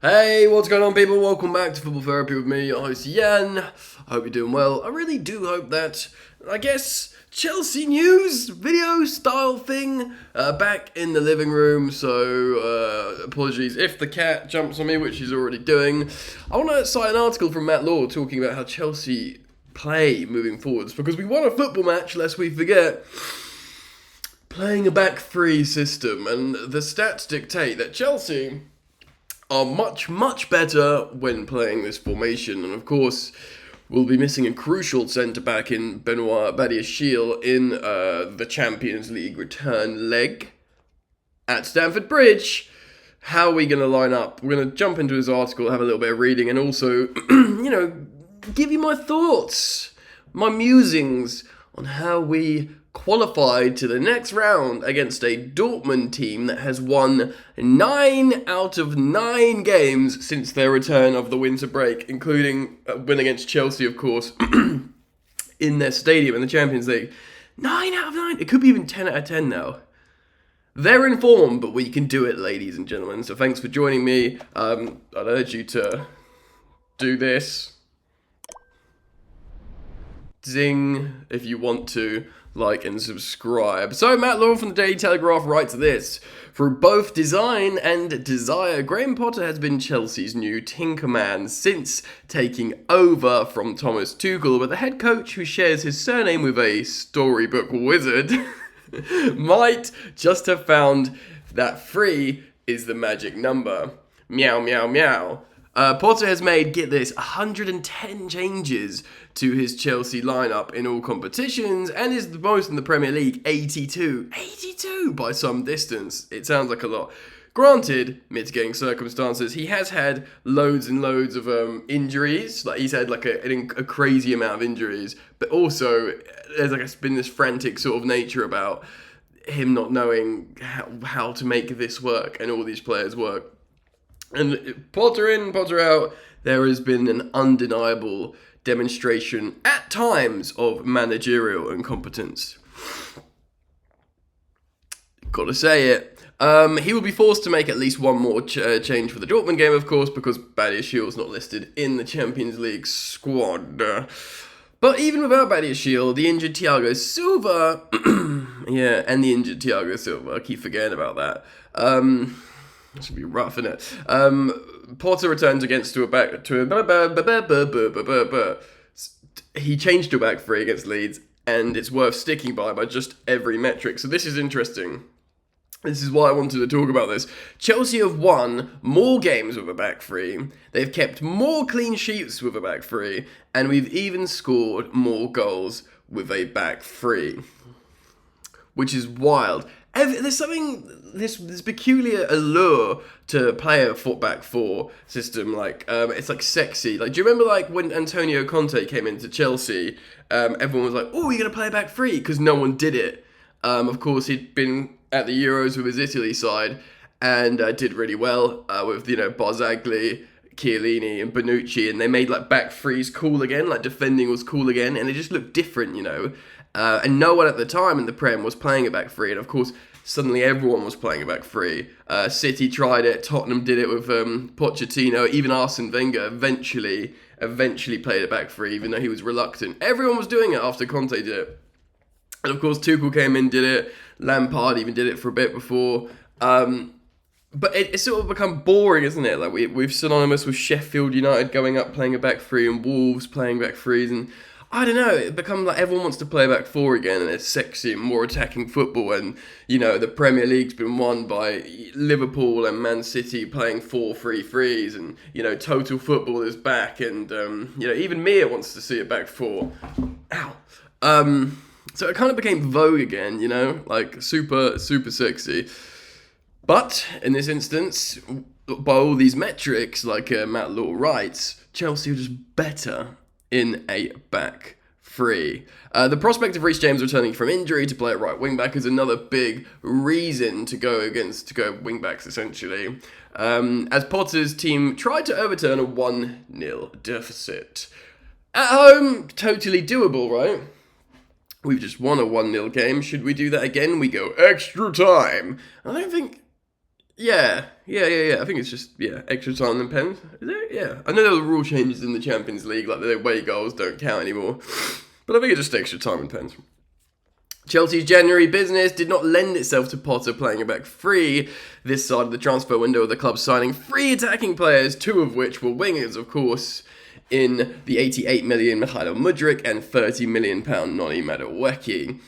Hey, what's going on, people? Welcome back to Football Therapy with me, your host Yan. I hope you're doing well. I really do hope that, Chelsea news video style thing back in the living room. So, apologies if the cat jumps on me, which he's already doing. I want to cite an article from Matt Law talking about how Chelsea play moving forwards, because we won a football match, lest we forget, playing a back three system, and the stats dictate that Chelsea are much better when playing this formation. And of course, we'll be missing a crucial centre-back in Benoit Badiashile in the Champions League return leg at Stamford Bridge. How are we going to line up? We're going to jump into his article, have a little bit of reading, and also, give you my thoughts, my musings on how we qualified to the next round against a Dortmund team that has won 9 out of 9 games since their return of the winter break, including a win against Chelsea, of course, in their stadium in the Champions League. 9 out of 9. It could be even 10 out of 10 now. They're in form, but we can do it, ladies and gentlemen. So thanks for joining me. I'd urge you to do this. Zing if you want to. Like and subscribe. So Matt Law from the Daily Telegraph writes this: through both design and desire, Graham Potter has been Chelsea's new Tinkerman since taking over from Thomas Tuchel, but the head coach, who shares his surname with a storybook wizard, might just have found that 3 is the magic number. Meow, meow, meow. Potter has made, get this, 110 changes to his Chelsea lineup in all competitions, and is the most in the Premier League, 82. 82 by some distance. It sounds like a lot. Granted, mitigating circumstances, he has had loads and loads of injuries. Like, he's had like a crazy amount of injuries, but also there's been this frantic sort of nature about him not knowing how to make this work and all these players work. And Potter in, Potter out, there has been an undeniable demonstration at times of managerial incompetence. Gotta say it. He will be forced to make at least one more change for the Dortmund game, of course, because Badiashile's not listed in the Champions League squad. But even without Badiashile, the injured Thiago Silva, and the injured Thiago Silva, I keep forgetting about that. This should be rough, isn't it? Potter returns against he changed to a back three against Leeds, and it's worth sticking by just every metric. So this is interesting. This is why I wanted to talk about this. Chelsea have won more games with a back three. They've kept more clean sheets with a back three, and we've even scored more goals with a back three, which is wild. There's something, this peculiar allure to play a back four system, it's like sexy. Like, do you remember like when Antonio Conte came into Chelsea, everyone was like, oh, you're going to play a back three? Because no one did it. Of course, he'd been at the Euros with his Italy side and did really well with, Barzagli, Chiellini and Bonucci, and they made like back threes cool again, like defending was cool again, and it just looked different, and no one at the time in the Prem was playing a back three, and of course, suddenly everyone was playing a back three. City tried it, Tottenham did it with Pochettino, even Arsene Wenger eventually played a back three, even though he was reluctant. Everyone was doing it after Conte did it. And of course, Tuchel came in, did it, Lampard even did it for a bit before. But it's sort of become boring, isn't it? Like, we've synonymous with Sheffield United going up playing a back three and Wolves playing back threes, and I don't know, it becomes like everyone wants to play back four again, and it's sexy and more attacking football, and, the Premier League's been won by Liverpool and Man City playing 4-3-3s, and, total football is back, and, even Mia wants to see it back four. Ow. So it kind of became vogue again, like super, super sexy. But in this instance, by all these metrics, like Matt Law writes, Chelsea are just better in a back three. The prospect of Reece James returning from injury to play at right wing back is another big reason to go wing backs, essentially. As Potter's team tried to overturn a 1-0 deficit. At home, totally doable, right? We've just won a 1-0 game. Should we do that again? We go extra time. I don't think Yeah. I think it's just, extra time than pens. Is it? Yeah. I know there were rule changes in the Champions League, like the away goals don't count anymore. But I think it's just extra time and pens. Chelsea's January business did not lend itself to Potter playing a back three this side of the transfer window, with the club signing 3 attacking players, 2 of which were wingers, of course, in the 88 million Mikhailo Mudryk and £30 million Noni Madueke.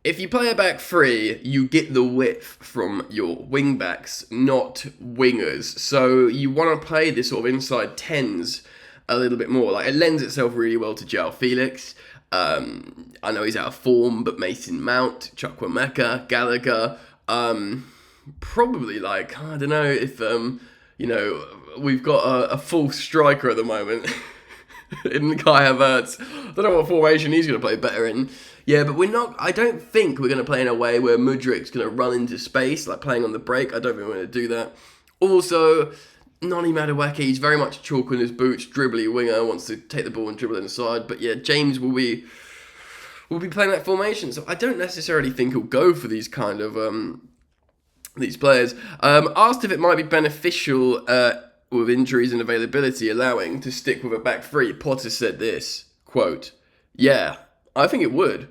If you play a back three, you get the width from your wing backs, not wingers. So you want to play this sort of inside 10s a little bit more. Like, it lends itself really well to João Felix. I know he's out of form, but Mason Mount, Chukwuemeka, Gallagher, probably, like, I don't know if, we've got a full striker at the moment in Kai Havertz. I don't know what formation he's going to play better in. Yeah, but I don't think we're going to play in a way where Mudryk's going to run into space, like playing on the break. I don't think we're going to do that. Also, Noni Madueke, he's very much chalk on his boots, dribbly winger, wants to take the ball and dribble inside. But yeah, James will be playing that formation. So I don't necessarily think he'll go for these kind of these players. Asked if it might be beneficial with injuries and availability allowing to stick with a back three, Potter said this, quote, "Yeah, I think it would.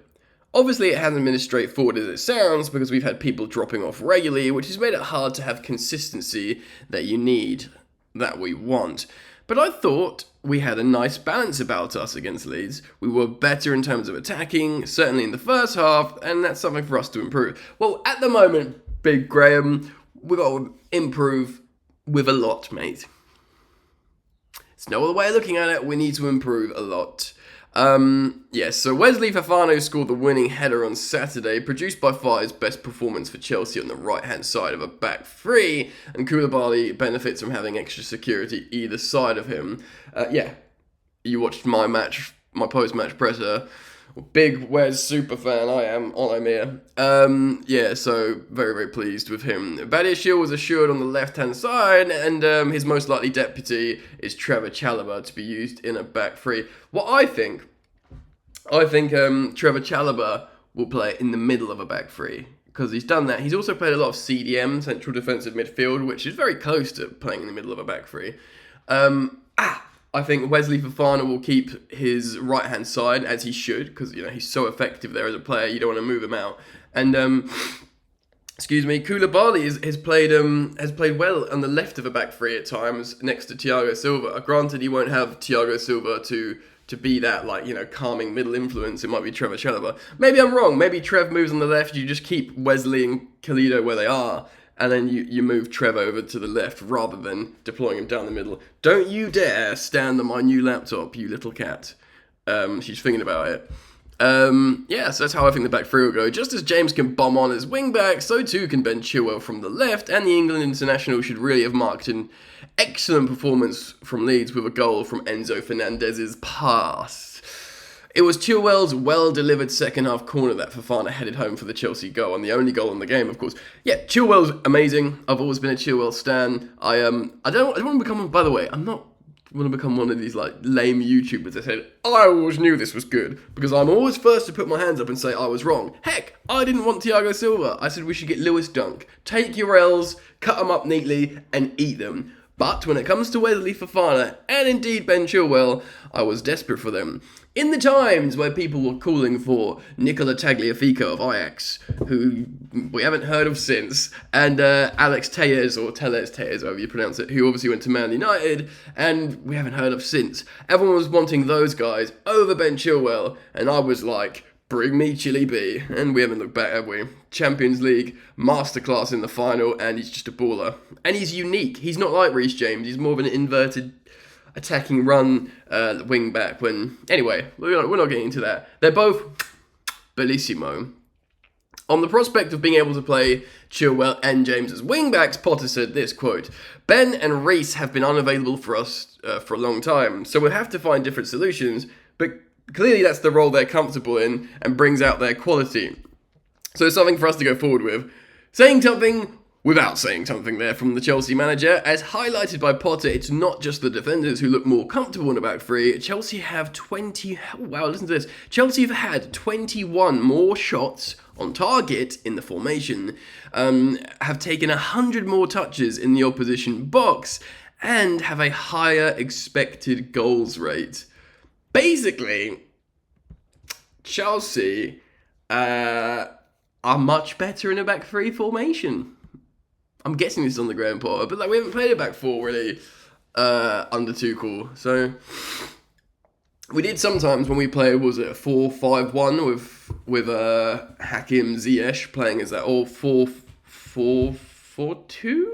Obviously, it hasn't been as straightforward as it sounds because we've had people dropping off regularly, which has made it hard to have consistency that you need, that we want. But I thought we had a nice balance about us against Leeds. We were better in terms of attacking, certainly in the first half, and that's something for us to improve." Well, at the moment, Big Graham, we've got to improve with a lot, mate. It's no other way of looking at it. We need to improve a lot. So Wesley Fofana scored the winning header on Saturday, produced by far his best performance for Chelsea on the right-hand side of a back three, and Koulibaly benefits from having extra security either side of him. You watched my post-match presser. Big Wes super fan I am, on here. So very, very pleased with him. Badiashile was assured on the left-hand side, and his most likely deputy is Trevor Chalobah to be used in a back three. What I think Trevor Chalobah will play in the middle of a back three, because he's done that. He's also played a lot of CDM, central defensive midfield, which is very close to playing in the middle of a back three. I think Wesley Fofana will keep his right-hand side, as he should, because he's so effective there as a player. You don't want to move him out. And Koulibaly has played well on the left of a back three at times next to Thiago Silva. Granted, you won't have Thiago Silva to be that calming middle influence. It might be Trevor Chalobah. Maybe I'm wrong. Maybe Trev moves on the left. You just keep Wesley and Khalid where they are. And then you move Trev over to the left rather than deploying him down the middle. Don't you dare stand on my new laptop, you little cat. She's thinking about it. So that's how I think the back three will go. Just as James can bomb on as wing back, so too can Ben Chilwell from the left, and the England international should really have marked an excellent performance from Leeds with a goal from Enzo Fernandez's pass. It was Chilwell's well-delivered second-half corner that Fofana headed home for the Chelsea goal, and the only goal in the game, of course. Yeah, Chilwell's amazing. I've always been a Chilwell stan. I don't want to become. By the way, I'm not want to become one of these lame YouTubers that said I always knew this was good, because I'm always first to put my hands up and say I was wrong. Heck, I didn't want Thiago Silva. I said we should get Lewis Dunk. Take your L's, cut them up neatly, and eat them. But when it comes to Wesley Fofana, and indeed Ben Chilwell, I was desperate for them. In the times where people were calling for Nicola Tagliafico of Ajax, who we haven't heard of since, and Alex Telles, or Telles, however you pronounce it, who obviously went to Man United, and we haven't heard of since. Everyone was wanting those guys over Ben Chilwell, and I was like, bring me Chili B. And we haven't looked back, have we? Champions League, masterclass in the final, and he's just a baller. And he's unique. He's not like Reece James. He's more of an inverted attacking run wing back. Anyway, we're not getting into that. They're both bellissimo. On the prospect of being able to play Chilwell and James as wing backs, Potter said this, quote, "Ben and Reece have been unavailable for us for a long time, so we'll have to find different solutions, but clearly that's the role they're comfortable in and brings out their quality. So it's something for us to go forward with. Saying something without saying something there from the Chelsea manager. As highlighted by Potter, it's not just the defenders who look more comfortable in the back three. Chelsea have 20... Oh, wow, listen to this. Chelsea have had 21 more shots on target in the formation, have taken 100 more touches in the opposition box, and have a higher expected goals rate. Basically, Chelsea are much better in a back three formation. I'm guessing this is on the ground, Potter, but like we haven't played a back four really under Tuchel. So we did sometimes when we play, was it a 4-5-1 with Hakim Ziyech playing as that, or 4-4-4-2?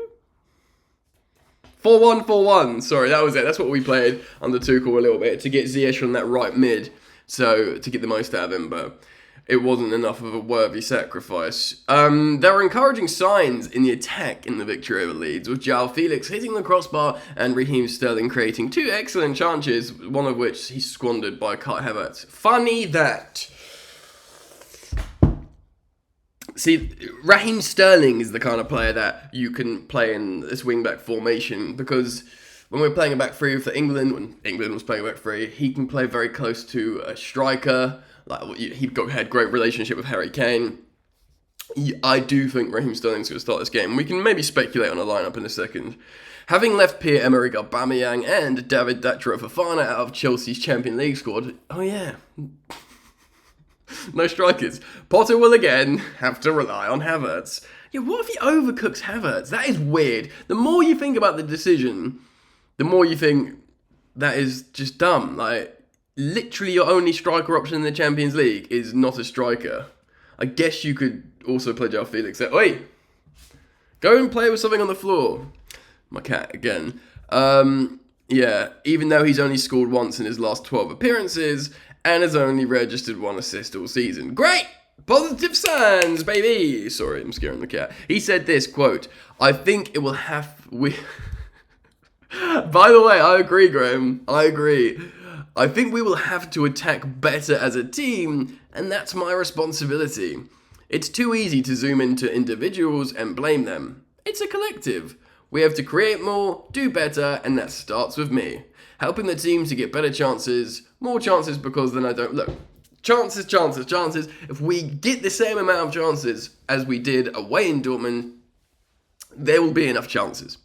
4-1-4-1. Sorry, that was it. That's what we played under Tuchel a little bit to get Ziyech on that right mid, so to get the most out of him, but it wasn't enough of a worthy sacrifice. There are encouraging signs in the attack in the victory over Leeds, with João Felix hitting the crossbar and Raheem Sterling creating two excellent chances, one of which he squandered by Kai Havertz. Funny that. See, Raheem Sterling is the kind of player that you can play in this wing-back formation, because when we're playing a back three for England, when England was playing a back three, he can play very close to a striker. Like, he had great relationship with Harry Kane. I do think Raheem Sterling's going to start this game. We can maybe speculate on a lineup in a second. Having left Pierre-Emerick Aubameyang and David Datro Fofana out of Chelsea's Champions League squad, oh yeah, no strikers. Potter will again have to rely on Havertz. Yeah, what if he overcooks Havertz? That is weird. The more you think about the decision, the more you think that is just dumb. Like, literally your only striker option in the Champions League is not a striker. I guess you could also play João Felix there. Oi! Go and play with something on the floor. My cat again. Yeah, even though he's only scored once in his last 12 appearances and has only registered 1 assist all season. Great! Positive signs, baby! Sorry, I'm scaring the cat. He said this, quote, I think it will have... By the way, I agree, Graham. I agree. I think we will have to attack better as a team, and that's my responsibility. It's too easy to zoom into individuals and blame them. It's a collective. We have to create more, do better, and that starts with me. Helping the team to get better chances, more chances because then I don't... Look, chances. If we get the same amount of chances as we did away in Dortmund, there will be enough chances.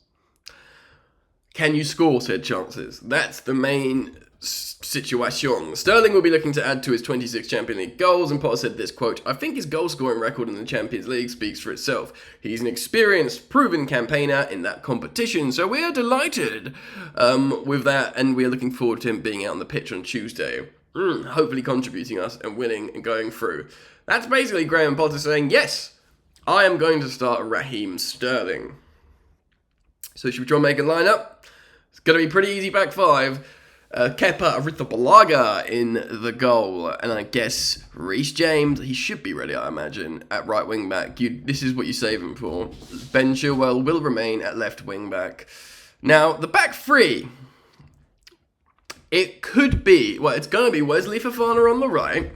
Can you score said chances? That's the main situation. Sterling will be looking to add to his 26 Champions League goals, and Potter said this, quote, I think his goal-scoring record in the Champions League speaks for itself. He's an experienced, proven campaigner in that competition, so we're delighted with that, and we're looking forward to him being out on the pitch on Tuesday, hopefully contributing us and winning and going through. That's basically Graham Potter saying, yes, I am going to start Raheem Sterling. So should we try and make a lineup? It's going to be pretty easy back five. Kepa Arrizabalaga in the goal, and I guess Reece James, he should be ready, I imagine, at right wing back. This is what you save him for. Ben Chilwell will remain at left wing back. Now, the back three, it could be, well, it's going to be Wesley Fofana on the right.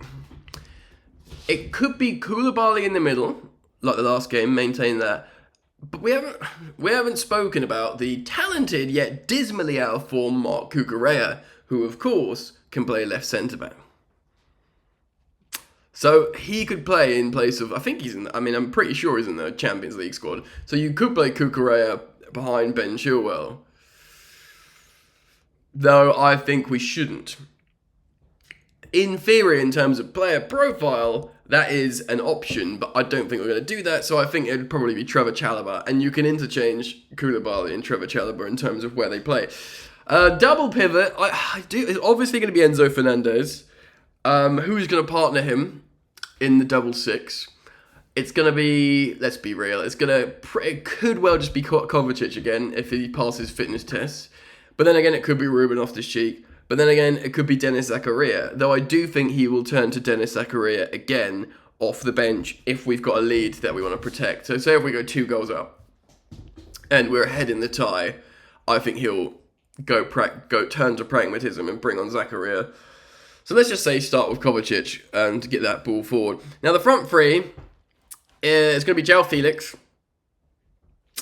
It could be Koulibaly in the middle, like the last game, maintain that. But we haven't spoken about the talented yet dismally out of form Marc Cucurella, who of course can play left centre back. So he could play in place of, I think he's in, I'm pretty sure he's in the Champions League squad. So you could play Cucurella behind Ben Chilwell. Though I think we shouldn't. In theory, in terms of player profile, that is an option, but I don't think we're going to do that, so I think it would probably be Trevor Chalobah, and you can interchange Koulibaly and Trevor Chalobah in terms of where they play. Double pivot, it's obviously going to be Enzo Fernandez. Who's going to partner him in the double six? It's going to be, let's be real, it could well just be Kovacic again if he passes fitness tests, but then again it could be Ruben Loftus-Cheek. But then again, it could be Denis Zakaria, though I do think he will turn to Denis Zakaria again off the bench if we've got a lead that we want to protect. So say if we go 2 goals up and we're ahead in the tie, I think he'll go turn to pragmatism and bring on Zakaria. So let's just say start with Kovacic to get that ball forward. Now the front three is going to be João Felix.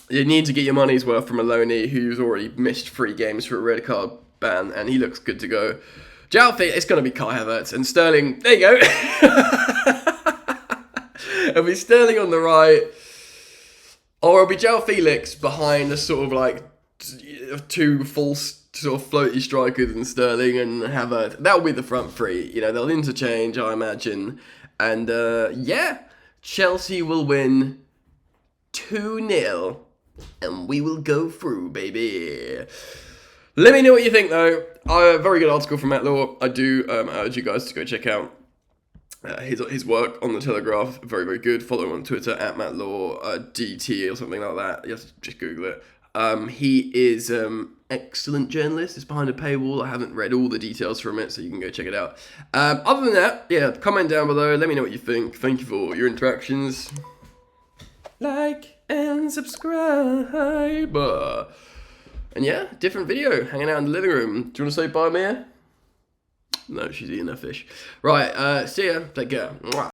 You need to get your money's worth from Maloney, who's already missed 3 games for a red card ban, and he looks good to go. João Felix, it's going to be Kai Havertz, and Sterling, there you go. It'll be Sterling on the right, or it'll be João Felix behind a sort of like 2 false sort of floaty strikers and Sterling and Havertz. That'll be the front 3. You know, they'll interchange, I imagine. And yeah, Chelsea will win 2-0. And we will go through, baby. Let me know what you think, though. A very good article from Matt Law. I do urge you guys to go check out his work on the Telegraph. Very, very good. Follow him on Twitter at Matt Law DT or something like that. Just Google it. He is excellent journalist. It's behind a paywall. I haven't read all the details from it, so you can go check it out. Other than that, yeah, comment down below. Let me know what you think. Thank you for your interactions. Like and subscribe. And yeah, different video. Hanging out in the living room. Do you want to say bye, Mia? No, she's eating her fish. Right, see ya. Take care. Mwah.